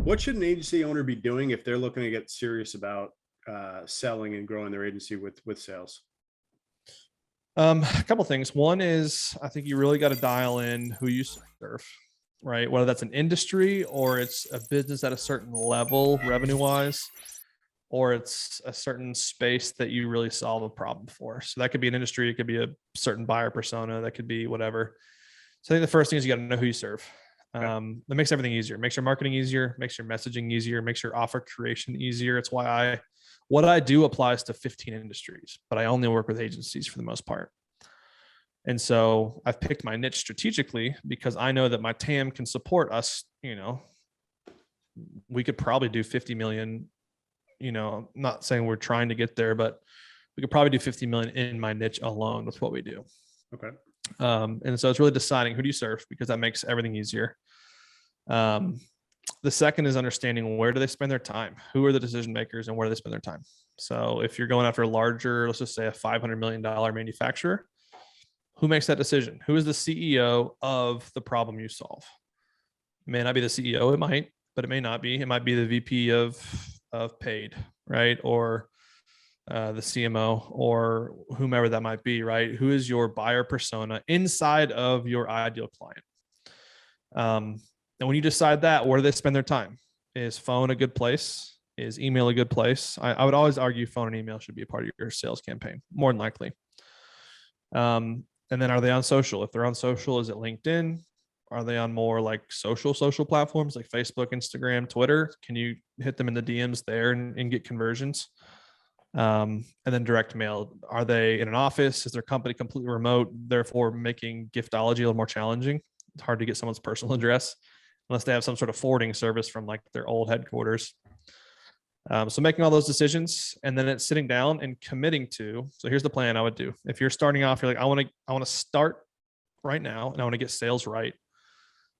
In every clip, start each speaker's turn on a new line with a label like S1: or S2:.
S1: What should an agency owner be doing if they're looking to get serious about selling and growing their agency with sales?
S2: A couple things. One is I think you really got to dial in who you serve, right? Whether that's an industry or it's a business at a certain level revenue wise, or it's a certain space that you really solve a problem for. So that could be an industry, it could be a certain buyer persona, that could be whatever. So I think the first thing is you got to know who you serve. That makes everything easier, makes your marketing easier, makes your messaging easier, makes your offer creation easier. It's why what I do applies to 15 industries, but I only work with agencies for the most part. And so I've picked my niche strategically because I know that my TAM can support us. We could probably do 50 million, not saying we're trying to get there, but we could probably do 50 million in my niche alone with what we do.
S1: Okay.
S2: And so it's really deciding who do you serve, because that makes everything easier. The second is understanding where do they spend their time? Who are the decision makers and where do they spend their time? So if you're going after a larger, let's just say a $500 million manufacturer, who makes that decision? Who is the CEO of the problem you solve? It may not be the CEO, it might, but it may not be. It might be the VP of paid, right? Or the CMO or whomever that might be, right? Who is your buyer persona inside of your ideal client? And when you decide that, where do they spend their time? Is phone a good place? Is email a good place? I would always argue phone and email should be a part of your sales campaign, more than likely. And then are they on social? If they're on social, is it LinkedIn? Are they on more like social platforms like Facebook, Instagram, Twitter? Can you hit them in the DMs there and get conversions? And then direct mail. Are they in an office? Is their company completely remote, therefore making giftology a little more challenging? It's hard to get someone's personal address unless they have some sort of forwarding service from like their old headquarters. So making all those decisions, and then it's sitting down and committing to. So here's the plan I would do. If you're starting off, you're like, I want to start right now and I want to get sales right,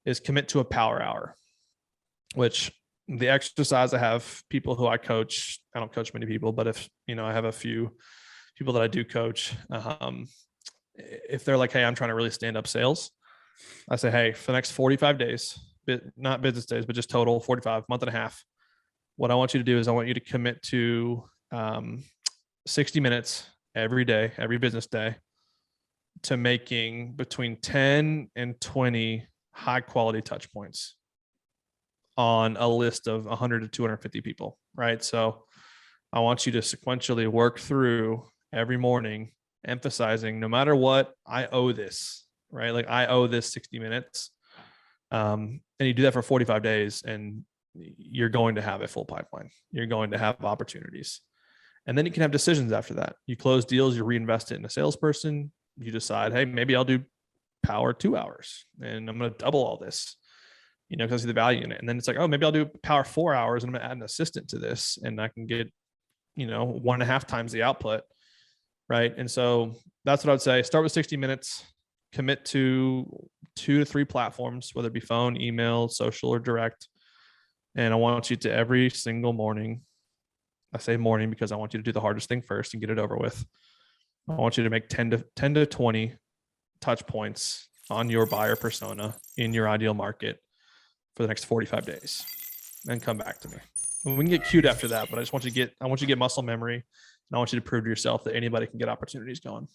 S2: is commit to a power hour, which the exercise I have people who I coach, I don't coach many people, but if, I have a few people that I do coach, if they're like, hey, I'm trying to really stand up sales, I say, hey, for the next 45 days, not business days, but just total 45, month and a half, what I want you to do is I want you to commit to 60 minutes every day, every business day, to making between 10 and 20 high quality touch points on a list of 100 to 250 people, right? So I want you to sequentially work through every morning, emphasizing no matter what, I owe this, right? Like I owe this 60 minutes. And you do that for 45 days and you're going to have a full pipeline. You're going to have opportunities. And then you can have decisions after that. You close deals, you reinvest it in a salesperson. You decide, hey, maybe I'll do power 2 hours and I'm going to double all this, because I see the value in it. And then it's like, oh, maybe I'll do power 4 hours and I'm going to add an assistant to this and I can get, 1.5 times the output. Right. And so that's what I'd say. Start with 60 minutes, commit to 2 to 3 platforms, whether it be phone, email, social, or direct. And I want you to every single morning, I say morning because I want you to do the hardest thing first and get it over with. I want you to make 10 to 20 touch points on your buyer persona in your ideal market for the next 45 days and come back to me. And we can get cute after that, but I want you to get muscle memory, and I want you to prove to yourself that anybody can get opportunities going.